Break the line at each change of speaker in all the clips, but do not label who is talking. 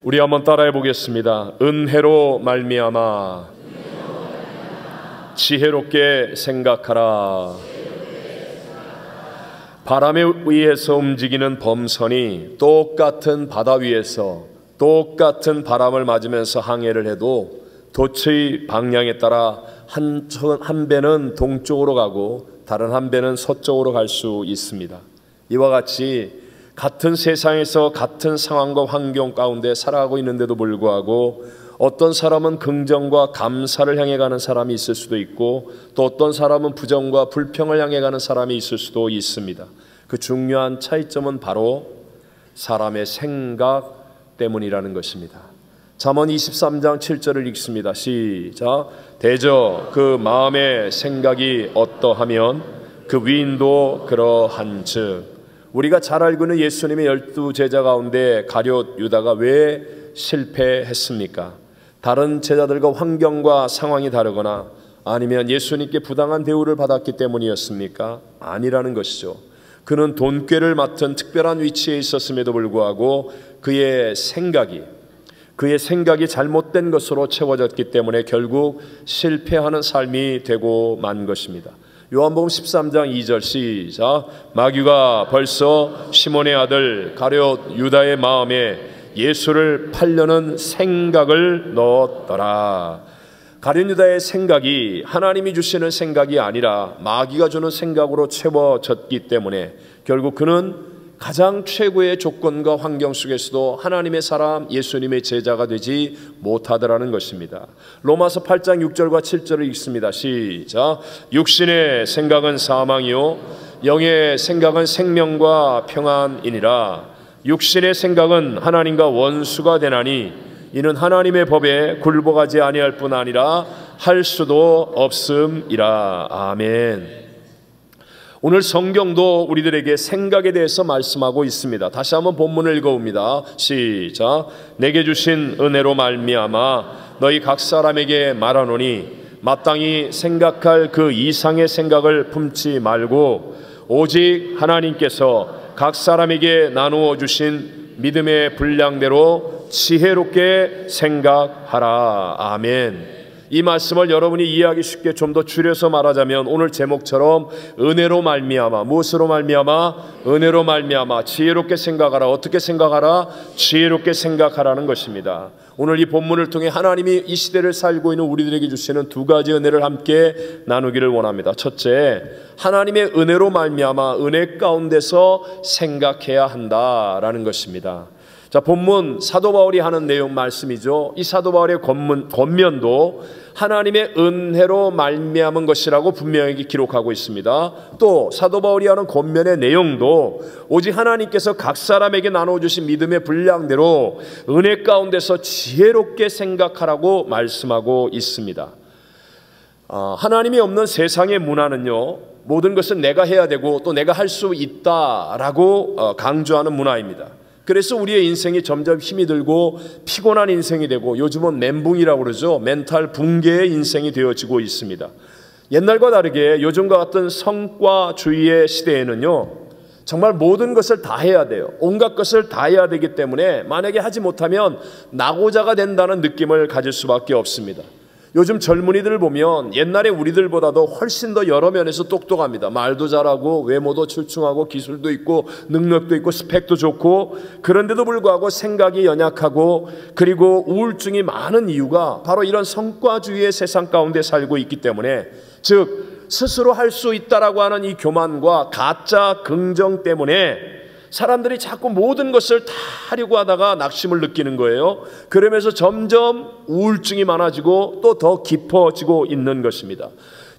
우리 한번 따라해 보겠습니다. 은혜로 말미암아 지혜롭게 생각하라. 바람에 의해서 움직이는 범선이 똑같은 바다 위에서 똑같은 바람을 맞으면서 항해를 해도 돛의 방향에 따라 한 배는 동쪽으로 가고 다른 한 배는 서쪽으로 갈 수 있습니다. 이와 같이 같은 세상에서 같은 상황과 환경 가운데 살아가고 있는데도 불구하고 어떤 사람은 긍정과 감사를 향해 가는 사람이 있을 수도 있고 또 어떤 사람은 부정과 불평을 향해 가는 사람이 있을 수도 있습니다. 그 중요한 차이점은 바로 사람의 생각 때문이라는 것입니다. 잠언 23장 7절을 읽습니다. 시작. 대저 그 마음의 생각이 어떠하면 그 위인도 그러한즉. 우리가 잘 알고 있는 예수님의 12제자 가운데 가룟 유다가 왜 실패했습니까? 다른 제자들과 환경과 상황이 다르거나 아니면 예수님께 부당한 대우를 받았기 때문이었습니까? 아니라는 것이죠. 그는 돈꾀를 맡은 특별한 위치에 있었음에도 불구하고 그의 생각이 잘못된 것으로 채워졌기 때문에 결국 실패하는 삶이 되고 만 것입니다. 요한복음 13장 2절 시작. 마귀가 벌써 시몬의 아들 가룟 유다의 마음에 예수를 팔려는 생각을 넣었더라. 가룟 유다의 생각이 하나님이 주시는 생각이 아니라 마귀가 주는 생각으로 채워졌기 때문에 결국 그는 가장 최고의 조건과 환경 속에서도 하나님의 사람 예수님의 제자가 되지 못하더라는 것입니다. 로마서 8장 6절과 7절을 읽습니다. 시작. 육신의 생각은 사망이요 영의 생각은 생명과 평안이니라. 육신의 생각은 하나님과 원수가 되나니 이는 하나님의 법에 굴복하지 아니할 뿐 아니라 할 수도 없음이라. 아멘. 오늘 성경도 우리들에게 생각에 대해서 말씀하고 있습니다. 다시 한번 본문을 읽어봅니다. 시작. 내게 주신 은혜로 말미암아 너희 각 사람에게 말하노니 마땅히 생각할 그 이상의 생각을 품지 말고 오직 하나님께서 각 사람에게 나누어 주신 믿음의 분량대로 지혜롭게 생각하라. 아멘. 이 말씀을 여러분이 이해하기 쉽게 좀 더 줄여서 말하자면 오늘 제목처럼 은혜로 말미암아, 무엇으로 말미암아? 은혜로 말미암아 지혜롭게 생각하라. 어떻게 생각하라? 지혜롭게 생각하라는 것입니다. 오늘 이 본문을 통해 하나님이 이 시대를 살고 있는 우리들에게 주시는 두 가지 은혜를 함께 나누기를 원합니다. 첫째, 하나님의 은혜로 말미암아 은혜 가운데서 생각해야 한다라는 것입니다. 자, 본문 사도 바울이 하는 내용 말씀이죠. 이 사도 바울의 권면도 하나님의 은혜로 말미암은 것이라고 분명히 기록하고 있습니다. 또 사도 바울이 하는 권면의 내용도 오직 하나님께서 각 사람에게 나눠주신 믿음의 분량대로 은혜 가운데서 지혜롭게 생각하라고 말씀하고 있습니다. 하나님이 없는 세상의 문화는요, 모든 것은 내가 해야 되고 또 내가 할 수 있다라고 강조하는 문화입니다. 그래서 우리의 인생이 점점 힘이 들고 피곤한 인생이 되고 요즘은 멘붕이라고 그러죠. 멘탈 붕괴의 인생이 되어지고 있습니다. 옛날과 다르게 요즘과 같은 성과주의의 시대에는요, 정말 모든 것을 다 해야 돼요. 온갖 것을 다 해야 되기 때문에 만약에 하지 못하면 낙오자가 된다는 느낌을 가질 수밖에 없습니다. 요즘 젊은이들을 보면 옛날에 우리들보다도 훨씬 더 여러 면에서 똑똑합니다. 말도 잘하고 외모도 출중하고 기술도 있고 능력도 있고 스펙도 좋고, 그런데도 불구하고 생각이 연약하고 그리고 우울증이 많은 이유가 바로 이런 성과주의의 세상 가운데 살고 있기 때문에, 즉 스스로 할 수 있다라고 하는 이 교만과 가짜 긍정 때문에 사람들이 자꾸 모든 것을 다 하려고 하다가 낙심을 느끼는 거예요. 그러면서 점점 우울증이 많아지고 또 더 깊어지고 있는 것입니다.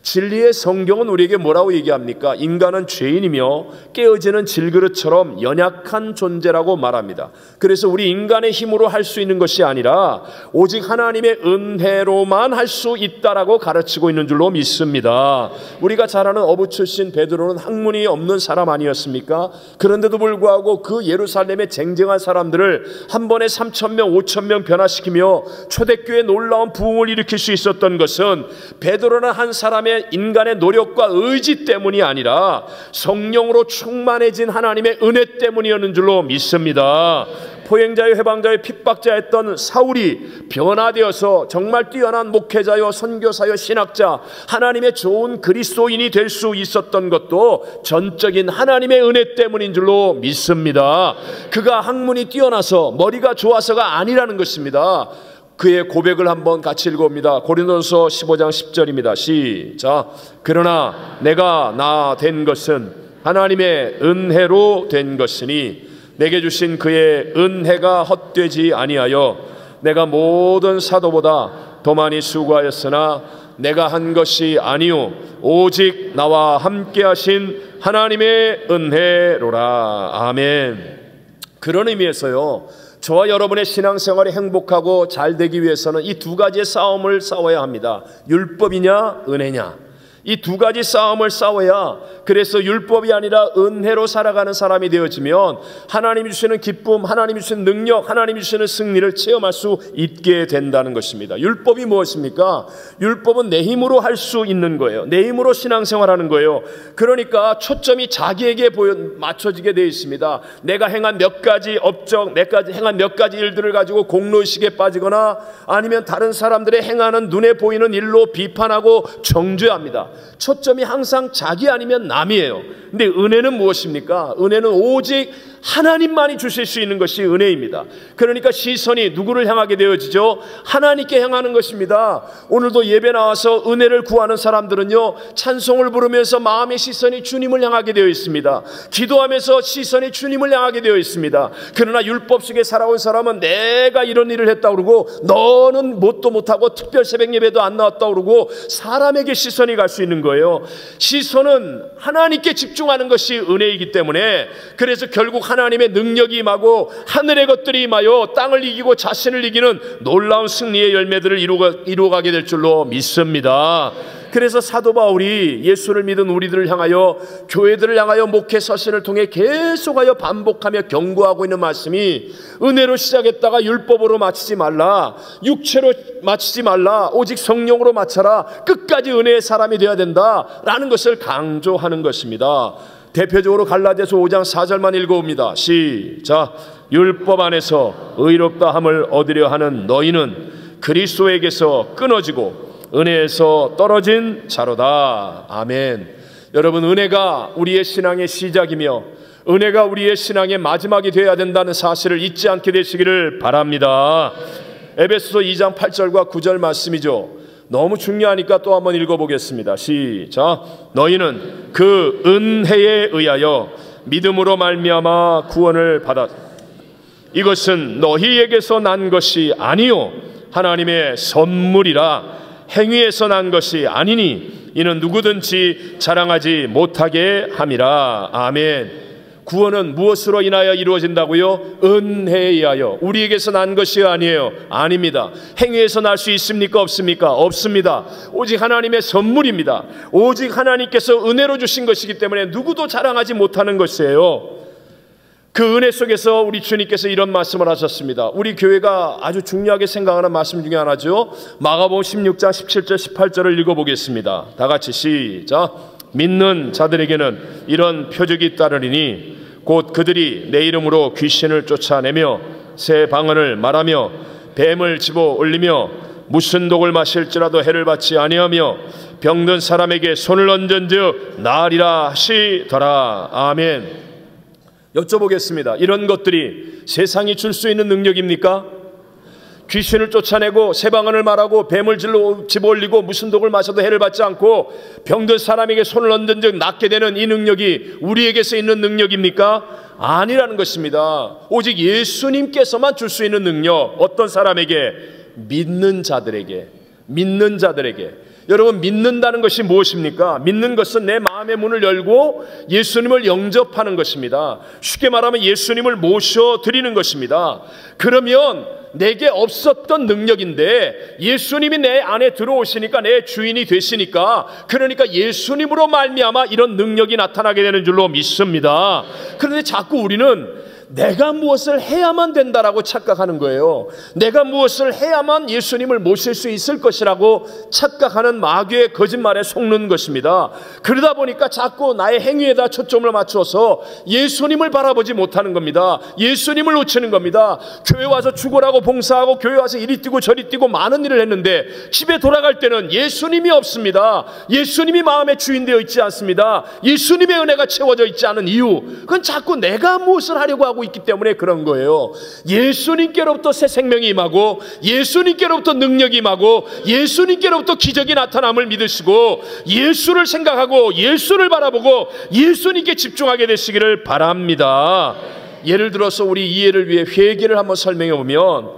진리의 성경은 우리에게 뭐라고 얘기합니까? 인간은 죄인이며 깨어지는 질그릇처럼 연약한 존재라고 말합니다. 그래서 우리 인간의 힘으로 할 수 있는 것이 아니라 오직 하나님의 은혜로만 할 수 있다라고 가르치고 있는 줄로 믿습니다. 우리가 잘 아는 어부 출신 베드로는 학문이 없는 사람 아니었습니까? 그런데도 불구하고 그 예루살렘에 쟁쟁한 사람들을 한 번에 3,000명 5,000명 변화시키며 초대교회에 놀라운 부흥을 일으킬 수 있었던 것은 베드로는 한 사람의 인간의 노력과 의지 때문이 아니라 성령으로 충만해진 하나님의 은혜 때문이었는 줄로 믿습니다. 포행자요 해방자요 핍박자였던 사울이 변화되어서 정말 뛰어난 목회자요 선교사요 신학자, 하나님의 좋은 그리스도인이 될 수 있었던 것도 전적인 하나님의 은혜 때문인 줄로 믿습니다. 그가 학문이 뛰어나서 머리가 좋아서가 아니라는 것입니다. 그의 고백을 한번 같이 읽어봅니다. 고린도전서 15장 10절입니다. 시작. 그러나 내가 나 된 것은 하나님의 은혜로 된 것이니 내게 주신 그의 은혜가 헛되지 아니하여 내가 모든 사도보다 더 많이 수고하였으나 내가 한 것이 아니요 오직 나와 함께 하신 하나님의 은혜로라. 아멘. 그런 의미에서요, 저와 여러분의 신앙생활이 행복하고 잘 되기 위해서는 이 두 가지의 싸움을 싸워야 합니다. 율법이냐 은혜냐. 이 두 가지 싸움을 싸워야, 그래서 율법이 아니라 은혜로 살아가는 사람이 되어지면 하나님이 주시는 기쁨, 하나님이 주시는 능력, 하나님이 주시는 승리를 체험할 수 있게 된다는 것입니다. 율법이 무엇입니까? 율법은 내 힘으로 할 수 있는 거예요. 내 힘으로 신앙생활하는 거예요. 그러니까 초점이 자기에게 맞춰지게 되어 있습니다. 내가 행한 몇 가지 업적, 내가 행한 몇 가지 일들을 가지고 공로의식에 빠지거나 아니면 다른 사람들의 행하는 눈에 보이는 일로 비판하고 정죄합니다. 초점이 항상 자기 아니면 남이에요. 근데 은혜는 무엇입니까? 은혜는 오직 하나님만이 주실 수 있는 것이 은혜입니다. 그러니까 시선이 누구를 향하게 되어지죠? 하나님께 향하는 것입니다. 오늘도 예배 나와서 은혜를 구하는 사람들은요, 찬송을 부르면서 마음의 시선이 주님을 향하게 되어 있습니다. 기도하면서 시선이 주님을 향하게 되어 있습니다. 그러나 율법 속에 살아온 사람은 내가 이런 일을 했다고 그러고, 너는 뭣도 못하고 특별 새벽 예배도 안 나왔다고 그러고 사람에게 시선이 갈 수 있는 거예요. 시선은 하나님께 집중하는 것이 은혜이기 때문에, 그래서 결국 하나님의 능력이 임하고 하늘의 것들이 임하여 땅을 이기고 자신을 이기는 놀라운 승리의 열매들을 이루어가게 될 줄로 믿습니다. 그래서 사도 바울이 예수를 믿은 우리들을 향하여, 교회들을 향하여 목회 서신을 통해 계속하여 반복하며 경고하고 있는 말씀이, 은혜로 시작했다가 율법으로 마치지 말라, 육체로 마치지 말라, 오직 성령으로 마쳐라, 끝까지 은혜의 사람이 되어야 된다라는 것을 강조하는 것입니다. 대표적으로 갈라디아서 5장 4절만 읽어봅니다. 시작. 율법 안에서 의롭다 함을 얻으려 하는 너희는 그리스도에게서 끊어지고 은혜에서 떨어진 자로다. 아멘. 여러분, 은혜가 우리의 신앙의 시작이며 은혜가 우리의 신앙의 마지막이 되어야 된다는 사실을 잊지 않게 되시기를 바랍니다. 에베소서 2장 8절과 9절 말씀이죠. 너무 중요하니까 또 한번 읽어보겠습니다. 시작. 너희는 그 은혜에 의하여 믿음으로 말미암아 구원을 받았. 이것은 너희에게서 난 것이 아니요 하나님의 선물이라. 행위에서 난 것이 아니니 이는 누구든지 자랑하지 못하게 함이라. 아멘. 구원은 무엇으로 인하여 이루어진다고요? 은혜에 의하여. 우리에게서 난 것이 아니에요. 아닙니다. 행위에서 날 수 있습니까? 없습니까? 없습니다. 오직 하나님의 선물입니다. 오직 하나님께서 은혜로 주신 것이기 때문에 누구도 자랑하지 못하는 것이에요. 그 은혜 속에서 우리 주님께서 이런 말씀을 하셨습니다. 우리 교회가 아주 중요하게 생각하는 말씀 중에 하나죠. 마가복음 16장 17절 18절을 읽어보겠습니다. 다 같이 시작. 믿는 자들에게는 이런 표적이 따르리니 곧 그들이 내 이름으로 귀신을 쫓아내며 새 방언을 말하며 뱀을 집어 올리며 무슨 독을 마실지라도 해를 받지 아니하며 병든 사람에게 손을 얹은즉 나으리라 하시더라. 아멘. 여쭤보겠습니다. 이런 것들이 세상이 줄 수 있는 능력입니까? 귀신을 쫓아내고 새 방언을 말하고 뱀을 집어올리고 무슨 독을 마셔도 해를 받지 않고 병든 사람에게 손을 얹은 즉 낫게 되는 이 능력이 우리에게서 있는 능력입니까? 아니라는 것입니다. 오직 예수님께서만 줄 수 있는 능력. 어떤 사람에게? 믿는 자들에게. 믿는 자들에게. 여러분, 믿는다는 것이 무엇입니까? 믿는 것은 내 마음의 문을 열고 예수님을 영접하는 것입니다. 쉽게 말하면 예수님을 모셔드리는 것입니다. 그러면 내게 없었던 능력인데 예수님이 내 안에 들어오시니까 내 주인이 되시니까, 그러니까 예수님으로 말미암아 이런 능력이 나타나게 되는 줄로 믿습니다. 그런데 자꾸 우리는 내가 무엇을 해야만 된다라고 착각하는 거예요. 내가 무엇을 해야만 예수님을 모실 수 있을 것이라고 착각하는 마귀의 거짓말에 속는 것입니다. 그러다 보니까 자꾸 나의 행위에다 초점을 맞춰서 예수님을 바라보지 못하는 겁니다. 예수님을 놓치는 겁니다. 교회 와서 죽으라고 봉사하고 교회 와서 이리 뛰고 저리 뛰고 많은 일을 했는데 집에 돌아갈 때는 예수님이 없습니다. 예수님이 마음의 주인 되어 있지 않습니다. 예수님의 은혜가 채워져 있지 않은 이유, 그건 자꾸 내가 무엇을 하려고 하고 있기 때문에 그런 거예요. 예수님께로부터 새 생명이 임하고 예수님께로부터 능력이 임하고 예수님께로부터 기적이 나타남을 믿으시고 예수를 생각하고 예수를 바라보고 예수님께 집중하게 되시기를 바랍니다. 예를 들어서 우리 이해를 위해 회개를 한번 설명해 보면,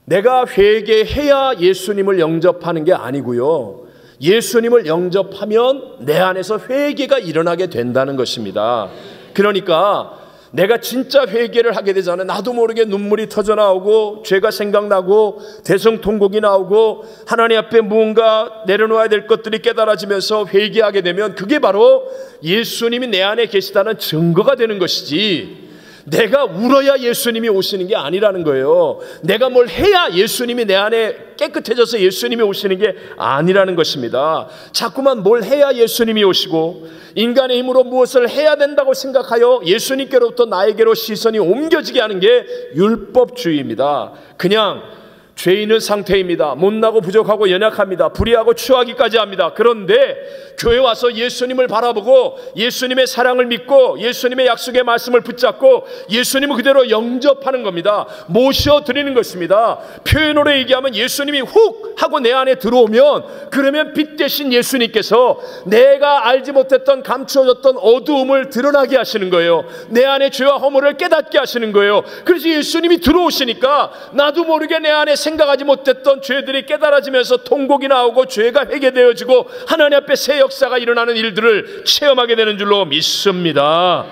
내가 회개해야 예수님을 영접하는 게 아니고요, 예수님을 영접하면 내 안에서 회개가 일어나게 된다는 것입니다. 그러니까 내가 진짜 회개를 하게 되잖아요. 나도 모르게 눈물이 터져 나오고 죄가 생각나고 대성통곡이 나오고 하나님 앞에 무언가 내려놓아야 될 것들이 깨달아지면서 회개하게 되면 그게 바로 예수님이 내 안에 계시다는 증거가 되는 것이지, 내가 울어야 예수님이 오시는 게 아니라는 거예요. 내가 뭘 해야 예수님이 내 안에 깨끗해져서 예수님이 오시는 게 아니라는 것입니다. 자꾸만 뭘 해야 예수님이 오시고 인간의 힘으로 무엇을 해야 된다고 생각하여 예수님께로부터 나에게로 시선이 옮겨지게 하는 게 율법주의입니다. 그냥 죄 있는 상태입니다. 못나고 부족하고 연약합니다. 불의하고 추하기까지 합니다. 그런데 교회 와서 예수님을 바라보고 예수님의 사랑을 믿고 예수님의 약속의 말씀을 붙잡고 예수님을 그대로 영접하는 겁니다. 모셔드리는 것입니다. 표현으로 얘기하면 예수님이 훅 하고 내 안에 들어오면, 그러면 빛 대신 예수님께서 내가 알지 못했던 감추어졌던 어두움을 드러나게 하시는 거예요. 내 안에 죄와 허물을 깨닫게 하시는 거예요. 그래서 예수님이 들어오시니까 나도 모르게 내 안에 생각하지 못했던 죄들이 깨달아지면서 통곡이 나오고 죄가 회개되어지고 하나님 앞에 새 역사가 일어나는 일들을 체험하게 되는 줄로 믿습니다.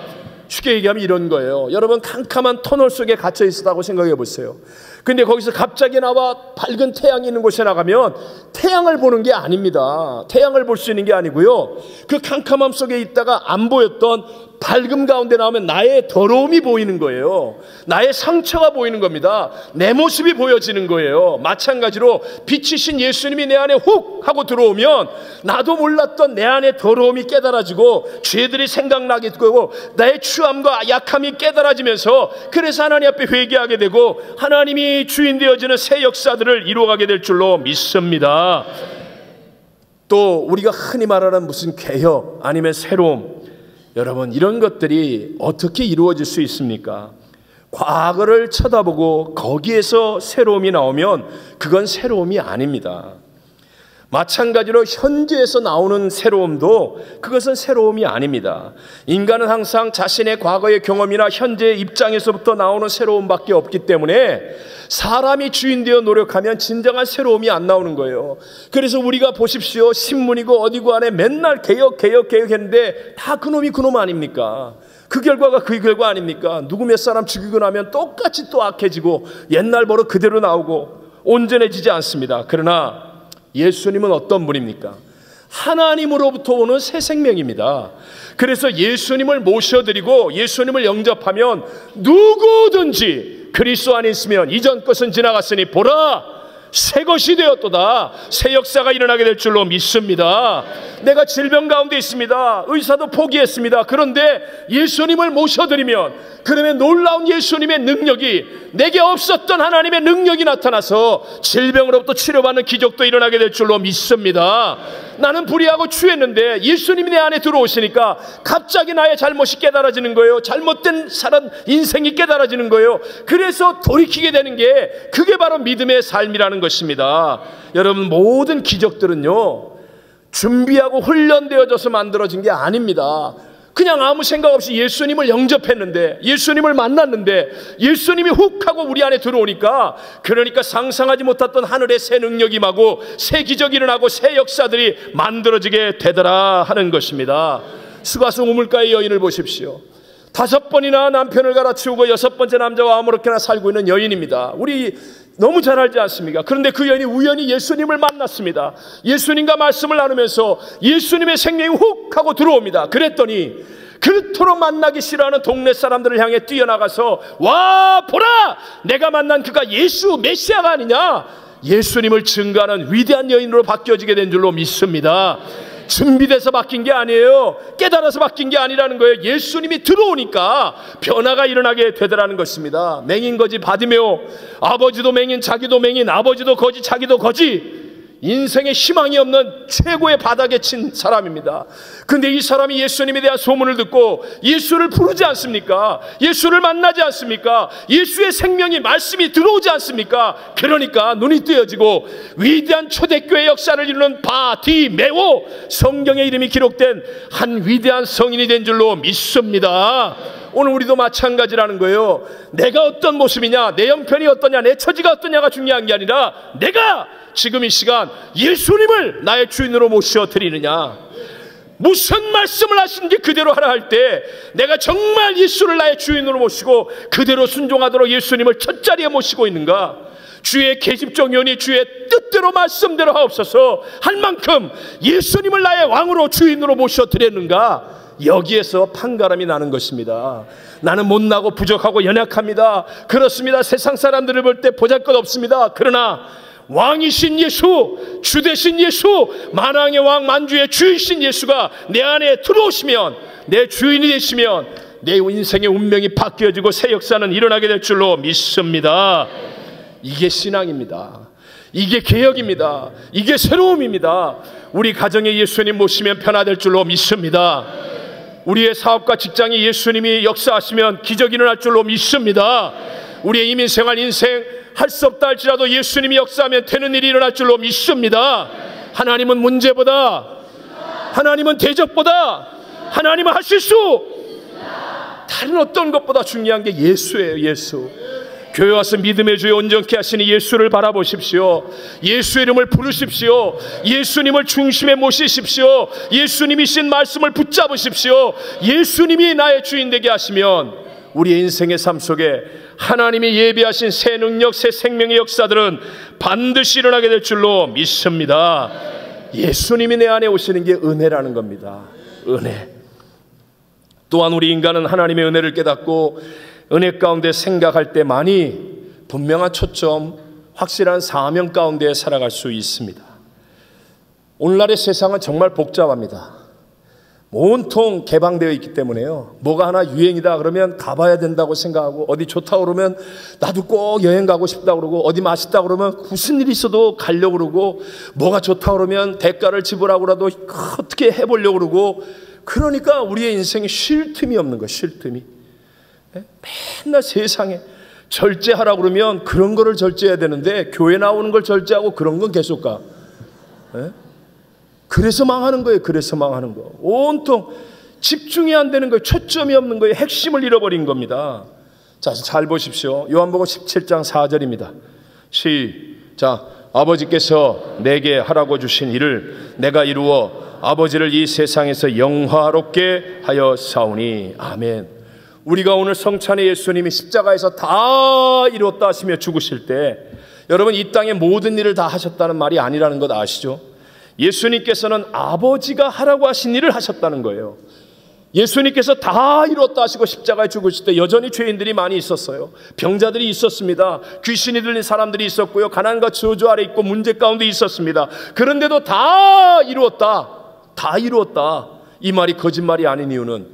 쉽게 얘기하면 이런 거예요. 여러분, 캄캄한 터널 속에 갇혀 있었다고 생각해 보세요. 근데 거기서 갑자기 나와 밝은 태양이 있는 곳에 나가면 태양을 보는 게 아닙니다. 태양을 볼 수 있는 게 아니고요, 그 캄캄함 속에 있다가 안 보였던 밝음 가운데 나오면 나의 더러움이 보이는 거예요. 나의 상처가 보이는 겁니다. 내 모습이 보여지는 거예요. 마찬가지로 빛이신 예수님이 내 안에 훅 하고 들어오면 나도 몰랐던 내 안에 더러움이 깨달아지고 죄들이 생각나게 되고 나의 추함과 약함이 깨달아지면서, 그래서 하나님 앞에 회개하게 되고 하나님이 주인 되어지는 새 역사들을 이루어가게 될 줄로 믿습니다. 또 우리가 흔히 말하는 무슨 개혁 아니면 새로움, 여러분, 이런 것들이 어떻게 이루어질 수 있습니까? 과거를 쳐다보고 거기에서 새로움이 나오면 그건 새로움이 아닙니다. 마찬가지로 현재에서 나오는 새로움도 그것은 새로움이 아닙니다. 인간은 항상 자신의 과거의 경험이나 현재의 입장에서부터 나오는 새로움밖에 없기 때문에 사람이 주인 되어 노력하면 진정한 새로움이 안 나오는 거예요. 그래서 우리가 보십시오, 신문이고 어디고 안에 맨날 개혁 했는데 다 그놈이 그놈 아닙니까? 그 결과가 그 결과 아닙니까? 누구 몇 사람 죽이고 나면 똑같이 또 악해지고 옛날 버릇 그대로 나오고 온전해지지 않습니다. 그러나 예수님은 어떤 분입니까? 하나님으로부터 오는 새 생명입니다. 그래서 예수님을 모셔드리고 예수님을 영접하면 누구든지 그리스도 안에 있으면 이전 것은 지나갔으니 보라 새 것이 되었도다. 새 역사가 일어나게 될 줄로 믿습니다. 내가 질병 가운데 있습니다. 의사도 포기했습니다. 그런데 예수님을 모셔드리면, 그러면 놀라운 예수님의 능력이, 내게 없었던 하나님의 능력이 나타나서 질병으로부터 치료받는 기적도 일어나게 될 줄로 믿습니다. 나는 불의하고 추했는데 예수님이 내 안에 들어오시니까 갑자기 나의 잘못이 깨달아지는 거예요. 잘못된 사람 인생이 깨달아지는 거예요. 그래서 돌이키게 되는 게, 그게 바로 믿음의 삶이라는 것입니다. 여러분, 모든 기적들은요 준비하고 훈련되어져서 만들어진 게 아닙니다. 그냥 아무 생각 없이 예수님을 영접했는데, 예수님을 만났는데 예수님이 훅 하고 우리 안에 들어오니까, 그러니까 상상하지 못했던 하늘의 새 능력이 임하고 새 기적이 일어나고 새 역사들이 만들어지게 되더라 하는 것입니다. 스가랴 우물가의 여인을 보십시오. 5번이나 남편을 갈아치우고 6번째 남자와 아무렇게나 살고 있는 여인입니다. 우리 너무 잘 알지 않습니까? 그런데 그 여인이 우연히 예수님을 만났습니다. 예수님과 말씀을 나누면서 예수님의 생명이 훅 하고 들어옵니다. 그랬더니 그토록 만나기 싫어하는 동네 사람들을 향해 뛰어나가서 와 보라, 내가 만난 그가 예수 메시아가 아니냐, 예수님을 증거하는 위대한 여인으로 바뀌어지게 된 줄로 믿습니다. 준비돼서 바뀐 게 아니에요. 깨달아서 바뀐 게 아니라는 거예요. 예수님이 들어오니까 변화가 일어나게 되더라는 것입니다. 맹인 거지 바디메오, 아버지도 맹인 자기도 맹인, 아버지도 거지 자기도 거지, 인생에 희망이 없는 최고의 바닥에 친 사람입니다. 근데 이 사람이 예수님에 대한 소문을 듣고 예수를 부르지 않습니까? 예수를 만나지 않습니까? 예수의 생명이, 말씀이 들어오지 않습니까? 그러니까 눈이 뜨여지고 위대한 초대교회 역사를 이루는 바디메오, 성경의 이름이 기록된 한 위대한 성인이 된 줄로 믿습니다. 오늘 우리도 마찬가지라는 거예요. 내가 어떤 모습이냐, 내 형편이 어떠냐, 내 처지가 어떠냐가 중요한 게 아니라 내가 지금 이 시간 예수님을 나의 주인으로 모셔드리느냐, 무슨 말씀을 하시는지 그대로 하라 할 때 내가 정말 예수를 나의 주인으로 모시고 그대로 순종하도록 예수님을 첫 자리에 모시고 있는가, 주의 계집종이오니 주의 뜻대로 말씀대로 하옵소서 할 만큼 예수님을 나의 왕으로 주인으로 모셔드렸는가, 여기에서 판가름이 나는 것입니다. 나는 못나고 부족하고 연약합니다. 그렇습니다. 세상 사람들을 볼 때 보잘것없습니다. 그러나 왕이신 예수, 주 되신 예수, 만왕의 왕 만주의 주이신 예수가 내 안에 들어오시면, 내 주인이 되시면 내 인생의 운명이 바뀌어지고 새 역사는 일어나게 될 줄로 믿습니다. 이게 신앙입니다. 이게 개혁입니다. 이게 새로움입니다. 우리 가정에 예수님 모시면 변화될 줄로 믿습니다. 우리의 사업과 직장에 예수님이 역사하시면 기적이 일어날 줄로 믿습니다. 우리의 이민생활 인생 할 수 없다 할지라도 예수님이 역사하면 되는 일이 일어날 줄로 믿습니다. 하나님은 문제보다, 하나님은 대적보다, 하나님은 하실 수 다른 어떤 것보다 중요한 게 예수예요. 예수. 교회 와서 믿음의 주에 온전케 하시니 예수를 바라보십시오. 예수 이름을 부르십시오. 예수님을 중심에 모시십시오. 예수님이신 말씀을 붙잡으십시오. 예수님이 나의 주인 되게 하시면 우리의 인생의 삶 속에 하나님이 예비하신 새 능력, 새 생명의 역사들은 반드시 일어나게 될 줄로 믿습니다. 예수님이 내 안에 오시는 게 은혜라는 겁니다. 은혜. 또한 우리 인간은 하나님의 은혜를 깨닫고 은혜 가운데 생각할 때 많이 분명한 초점, 확실한 사명 가운데 살아갈 수 있습니다. 오늘날의 세상은 정말 복잡합니다. 온통 개방되어 있기 때문에요. 뭐가 하나 유행이다 그러면 가봐야 된다고 생각하고, 어디 좋다 그러면 나도 꼭 여행 가고 싶다 그러고, 어디 맛있다 그러면 무슨 일이 있어도 가려고 그러고, 뭐가 좋다 그러면 대가를 지불하고라도 어떻게 해보려고 그러고, 그러니까 우리의 인생에 쉴 틈이 없는 거예요. 쉴 틈이. 맨날 세상에 절제하라고 그러면 그런 거를 절제해야 되는데 교회 나오는 걸 절제하고 그런 건 계속 가. 그래서 망하는 거예요. 그래서 망하는 거. 온통 집중이 안 되는 거예요. 초점이 없는 거예요. 핵심을 잃어버린 겁니다. 자, 잘 보십시오. 요한복음 17장 4절입니다. 시작. 아버지께서 내게 하라고 주신 일을 내가 이루어 아버지를 이 세상에서 영화롭게 하여 사오니. 아멘. 우리가 오늘 성찬에 예수님이 십자가에서 다 이뤘다 하시며 죽으실 때, 여러분 이 땅의 모든 일을 다 하셨다는 말이 아니라는 것 아시죠? 예수님께서는 아버지가 하라고 하신 일을 하셨다는 거예요. 예수님께서 다 이뤘다 하시고 십자가에 죽으실 때 여전히 죄인들이 많이 있었어요. 병자들이 있었습니다. 귀신이 들린 사람들이 있었고요. 가난과 저주 아래 있고 문제 가운데 있었습니다. 그런데도 다 이루었다, 다 이루었다, 이 말이 거짓말이 아닌 이유는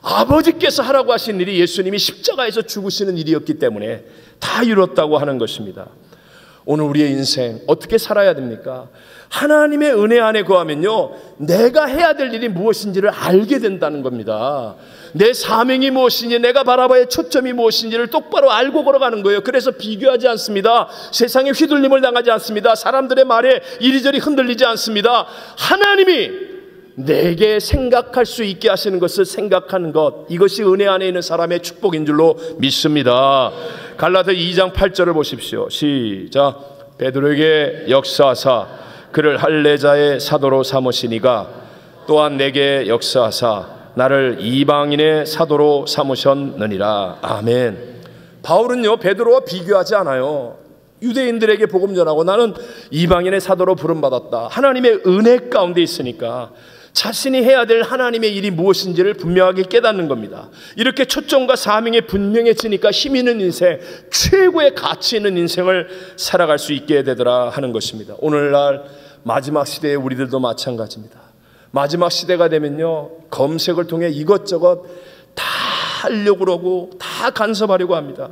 아버지께서 하라고 하신 일이 예수님이 십자가에서 죽으시는 일이었기 때문에 다 이뤘다고 하는 것입니다. 오늘 우리의 인생 어떻게 살아야 됩니까? 하나님의 은혜 안에 거하면요, 내가 해야 될 일이 무엇인지를 알게 된다는 겁니다. 내 사명이 무엇인지, 내가 바라봐야 할 초점이 무엇인지를 똑바로 알고 걸어가는 거예요. 그래서 비교하지 않습니다. 세상에 휘둘림을 당하지 않습니다. 사람들의 말에 이리저리 흔들리지 않습니다. 하나님이 내게 생각할 수 있게 하시는 것을 생각하는 것, 이것이 은혜 안에 있는 사람의 축복인 줄로 믿습니다. 갈라디아 2장 8절을 보십시오. 시작. 베드로에게 역사하사 그를 할례자의 사도로 삼으시니가 또한 내게 역사하사 나를 이방인의 사도로 삼으셨느니라. 아멘. 바울은요, 베드로와 비교하지 않아요. 유대인들에게 복음 전하고 나는 이방인의 사도로 부름받았다. 하나님의 은혜 가운데 있으니까 자신이 해야 될 하나님의 일이 무엇인지를 분명하게 깨닫는 겁니다. 이렇게 초점과 사명이 분명해지니까 힘 있는 인생, 최고의 가치 있는 인생을 살아갈 수 있게 되더라 하는 것입니다. 오늘날 마지막 시대의 우리들도 마찬가지입니다. 마지막 시대가 되면요, 검색을 통해 이것저것 다 하려고 그러고 다 간섭하려고 합니다.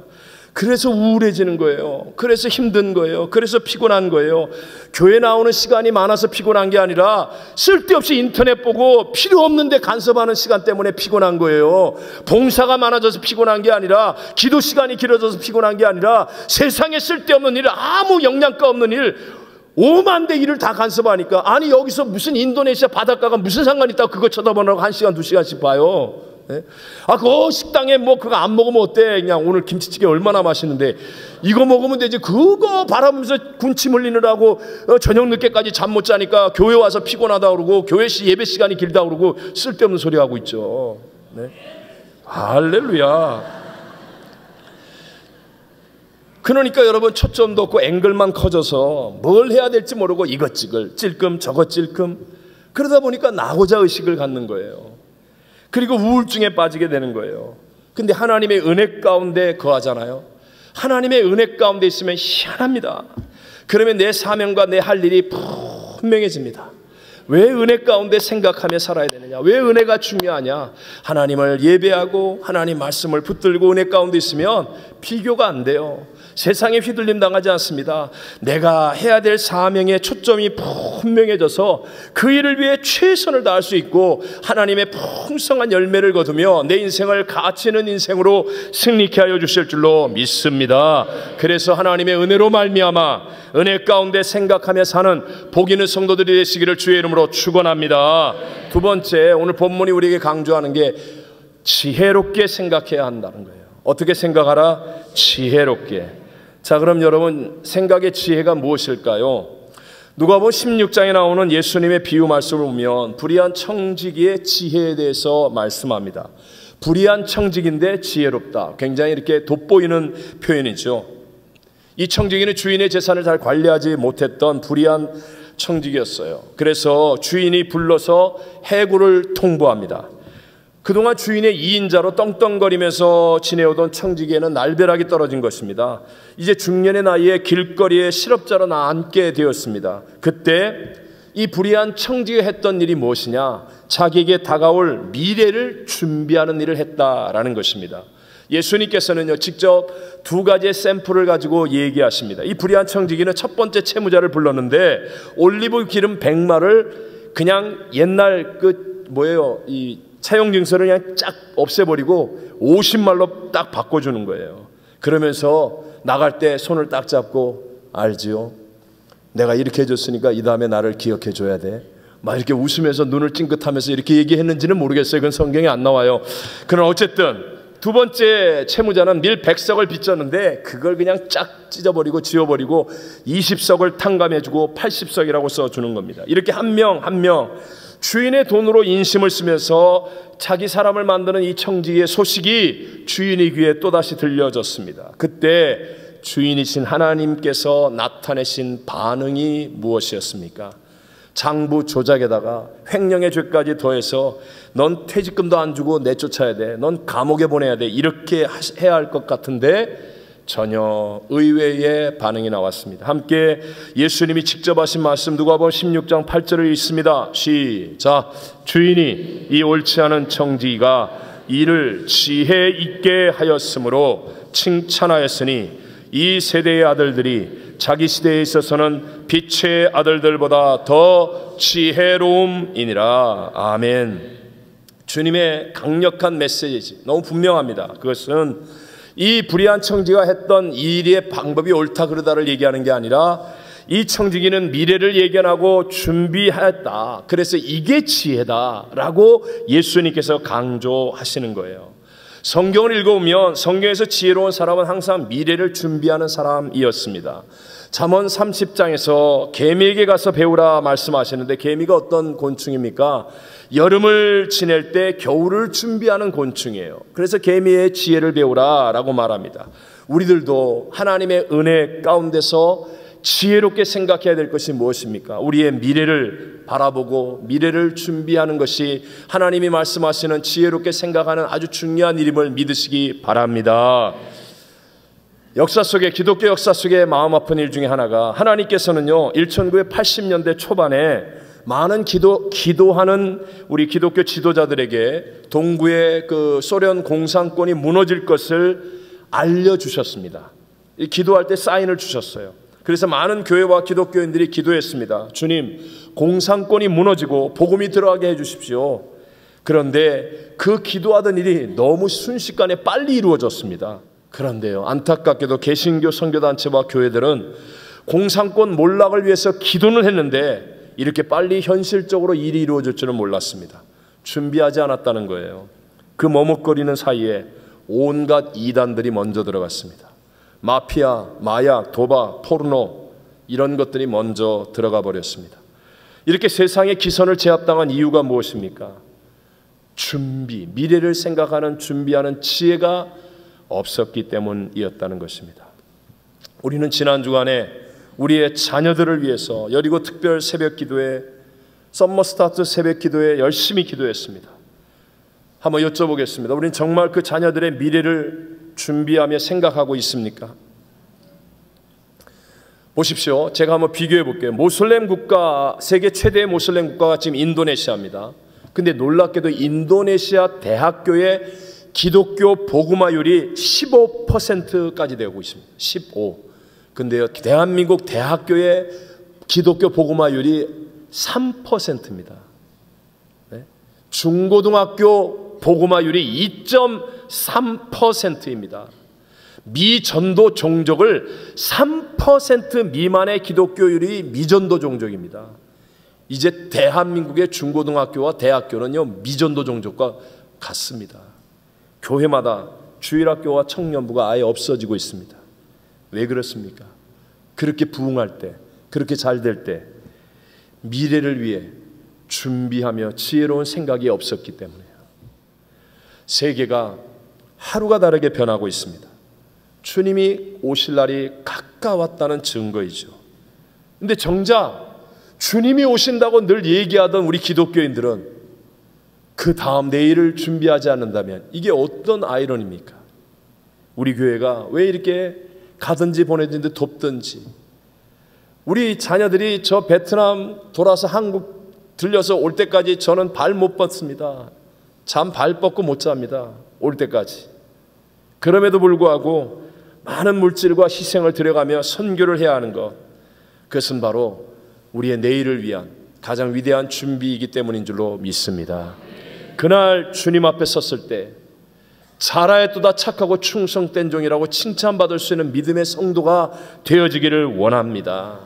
그래서 우울해지는 거예요. 그래서 힘든 거예요. 그래서 피곤한 거예요. 교회 나오는 시간이 많아서 피곤한 게 아니라 쓸데없이 인터넷 보고 필요 없는데 간섭하는 시간 때문에 피곤한 거예요. 봉사가 많아져서 피곤한 게 아니라, 기도 시간이 길어져서 피곤한 게 아니라, 세상에 쓸데없는 일, 아무 영양가 없는 일, 5만 대 일을 다 간섭하니까, 아니 여기서 무슨 인도네시아 바닷가가 무슨 상관이 있다고 그거 쳐다보느라고 1시간 2시간씩 봐요. 네? 그 식당에 뭐 그거 안 먹으면 어때? 그냥 오늘 김치찌개 얼마나 맛있는데 이거 먹으면 되지. 그거 바라보면서 군침 흘리느라고 저녁 늦게까지 잠 못 자니까 교회 와서 피곤하다 그러고, 교회 예배 시간이 길다 그러고 쓸데없는 소리 하고 있죠. 네? 할렐루야. 그러니까 여러분, 초점도 없고 앵글만 커져서 뭘 해야 될지 모르고 이것 찔끔 저것 찔끔, 그러다 보니까 나고자 의식을 갖는 거예요. 그리고 우울증에 빠지게 되는 거예요. 근데 하나님의 은혜 가운데 거하잖아요. 하나님의 은혜 가운데 있으면 희한합니다. 그러면 내 사명과 내 할 일이 분명해집니다. 왜 은혜 가운데 생각하며 살아야 되느냐? 왜 은혜가 중요하냐? 하나님을 예배하고 하나님 말씀을 붙들고 은혜 가운데 있으면 비교가 안 돼요. 세상에 휘둘림 당하지 않습니다. 내가 해야 될 사명의 초점이 분명해져서 그 일을 위해 최선을 다할 수 있고, 하나님의 풍성한 열매를 거두며 내 인생을 가치 있는 인생으로 승리케 하여 주실 줄로 믿습니다. 그래서 하나님의 은혜로 말미암아 은혜 가운데 생각하며 사는 복 있는 성도들이 되시기를 주의 이름으로 축원합니다. 두 번째, 오늘 본문이 우리에게 강조하는 게 지혜롭게 생각해야 한다는 거예요. 어떻게 생각하라? 지혜롭게. 자, 그럼 여러분, 생각의 지혜가 무엇일까요? 누가복음 16장에 나오는 예수님의 비유 말씀을 보면 불의한 청지기의 지혜에 대해서 말씀합니다. 불의한 청지기인데 지혜롭다. 굉장히 이렇게 돋보이는 표현이죠. 이 청지기는 주인의 재산을 잘 관리하지 못했던 불의한 청지기였어요. 그래서 주인이 불러서 해고를 통보합니다. 그동안 주인의 2인자로 떵떵거리면서 지내오던 청지기에는 날벼락이 떨어진 것입니다. 이제 중년의 나이에 길거리에 실업자로 앉게 되었습니다. 그때 이 불의한 청지기가 했던 일이 무엇이냐? 자기에게 다가올 미래를 준비하는 일을 했다라는 것입니다. 예수님께서는요, 직접 두 가지의 샘플을 가지고 얘기하십니다. 이 불의한 청지기는 첫 번째 채무자를 불렀는데 올리브 기름 100마를 그냥 옛날 이 차용증서를 그냥 쫙 없애버리고 50말로 딱 바꿔주는 거예요. 그러면서 나갈 때 손을 딱 잡고, 알지요? 내가 이렇게 해줬으니까 이 다음에 나를 기억해 줘야 돼. 막 이렇게 웃으면서 눈을 찡긋하면서 이렇게 얘기했는지는 모르겠어요. 그건 성경에 안 나와요. 그러나 어쨌든 두 번째 채무자는 밀 100석을 빚졌는데 그걸 그냥 쫙 찢어버리고 지워버리고 20석을 탕감해주고 80석이라고 써주는 겁니다. 이렇게 한 명 한 명 주인의 돈으로 인심을 쓰면서 자기 사람을 만드는 이 청지기의 소식이 주인의 귀에 또다시 들려졌습니다. 그때 주인이신 하나님께서 나타내신 반응이 무엇이었습니까? 장부 조작에다가 횡령의 죄까지 더해서 넌 퇴직금도 안 주고 내쫓아야 돼, 넌 감옥에 보내야 돼, 이렇게 해야 할 것 같은데 전혀 의외의 반응이 나왔습니다. 함께 예수님이 직접 하신 말씀 누가복음 16장 8절을 읽습니다. 시작. 주인이 이 옳지 않은 청지기가 이를 지혜 있게 하였으므로 칭찬하였으니 이 세대의 아들들이 자기 시대에 있어서는 빛의 아들들보다 더 지혜로움이니라. 아멘. 주님의 강력한 메시지 너무 분명합니다. 그것은 이 불의한 청지기가 했던 일의 방법이 옳다 그르다를 얘기하는 게 아니라 이 청지기는 미래를 예견하고 준비했다. 그래서 이게 지혜다라고 예수님께서 강조하시는 거예요. 성경을 읽어보면 성경에서 지혜로운 사람은 항상 미래를 준비하는 사람이었습니다. 잠언 30장에서 개미에게 가서 배우라 말씀하시는데, 개미가 어떤 곤충입니까? 여름을 지낼 때 겨울을 준비하는 곤충이에요. 그래서 개미의 지혜를 배우라 라고 말합니다. 우리들도 하나님의 은혜 가운데서 지혜롭게 생각해야 될 것이 무엇입니까? 우리의 미래를 바라보고 미래를 준비하는 것이 하나님이 말씀하시는 지혜롭게 생각하는 아주 중요한 일임을 믿으시기 바랍니다. 역사 속에, 기독교 역사 속에 마음 아픈 일 중에 하나가, 하나님께서는요 1980년대 초반에 많은 기도하는 우리 기독교 지도자들에게 동구의 그 소련 공산권이 무너질 것을 알려주셨습니다. 기도할 때 사인을 주셨어요. 그래서 많은 교회와 기독교인들이 기도했습니다. 주님, 공산권이 무너지고 복음이 들어가게 해주십시오. 그런데 그 기도하던 일이 너무 순식간에 빨리 이루어졌습니다. 그런데요, 안타깝게도 개신교 선교단체와 교회들은 공산권 몰락을 위해서 기도는 했는데 이렇게 빨리 현실적으로 일이 이루어질 줄은 몰랐습니다. 준비하지 않았다는 거예요. 그 머뭇거리는 사이에 온갖 이단들이 먼저 들어갔습니다. 마피아, 마약, 도박, 포르노 이런 것들이 먼저 들어가 버렸습니다. 이렇게 세상의 기선을 제압당한 이유가 무엇입니까? 준비, 미래를 생각하는 준비하는 지혜가 없었기 때문이었다는 것입니다. 우리는 지난 주간에 우리의 자녀들을 위해서 여리고 특별 새벽 기도회, 썸머 스타트 새벽 기도회 열심히 기도했습니다. 한번 여쭤보겠습니다. 우리는 정말 그 자녀들의 미래를 준비하며 생각하고 있습니까? 보십시오. 제가 한번 비교해 볼게요. 모슬렘 국가, 세계 최대의 모슬렘 국가가 지금 인도네시아입니다. 근데 놀랍게도 인도네시아 대학교의 기독교 복음화율이 15%까지 되고 있습니다. 15. 근데요, 대한민국 대학교의 기독교 복음화율이 3%입니다. 네? 중고등학교 복음화율이 2.3%입니다. 미전도 종족을 3% 미만의 기독교율이 미전도 종족입니다. 이제 대한민국의 중고등학교와 대학교는요 미전도 종족과 같습니다. 교회마다 주일학교와 청년부가 아예 없어지고 있습니다. 왜 그렇습니까? 그렇게 부흥할 때, 그렇게 잘 될 때 미래를 위해 준비하며 지혜로운 생각이 없었기 때문에요. 세계가 하루가 다르게 변하고 있습니다. 주님이 오실 날이 가까웠다는 증거이죠. 근데 정작 주님이 오신다고 늘 얘기하던 우리 기독교인들은 그 다음 내일을 준비하지 않는다면 이게 어떤 아이러니입니까? 우리 교회가 왜 이렇게 가든지 보내든지 돕든지, 우리 자녀들이 저 베트남 돌아서 한국 들려서 올 때까지 저는 발 못 뻗습니다. 잠 발 뻗고 못 잡니다. 올 때까지. 그럼에도 불구하고 많은 물질과 희생을 들여가며 선교를 해야 하는 것, 그것은 바로 우리의 내일을 위한 가장 위대한 준비이기 때문인 줄로 믿습니다. 그날 주님 앞에 섰을 때 잘하였도다 착하고 충성된 종이라고 칭찬받을 수 있는 믿음의 성도가 되어지기를 원합니다.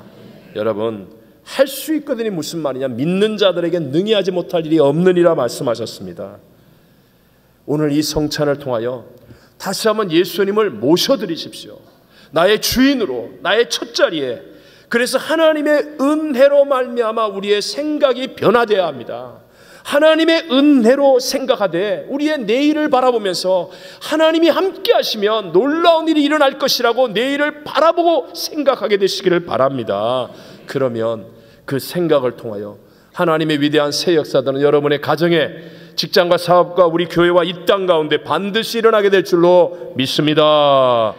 여러분, 할 수 있거든이 무슨 말이냐? 믿는 자들에게 능히 하지 못할 일이 없느니라 말씀하셨습니다. 오늘 이 성찬을 통하여 다시 한번 예수님을 모셔드리십시오. 나의 주인으로, 나의 첫자리에. 그래서 하나님의 은혜로 말미암아 우리의 생각이 변화되어야 합니다. 하나님의 은혜로 생각하되 우리의 내일을 바라보면서 하나님이 함께 하시면 놀라운 일이 일어날 것이라고 내일을 바라보고 생각하게 되시기를 바랍니다. 그러면 그 생각을 통하여 하나님의 위대한 새 역사들은 여러분의 가정에, 직장과 사업과 우리 교회와 이 땅 가운데 반드시 일어나게 될 줄로 믿습니다.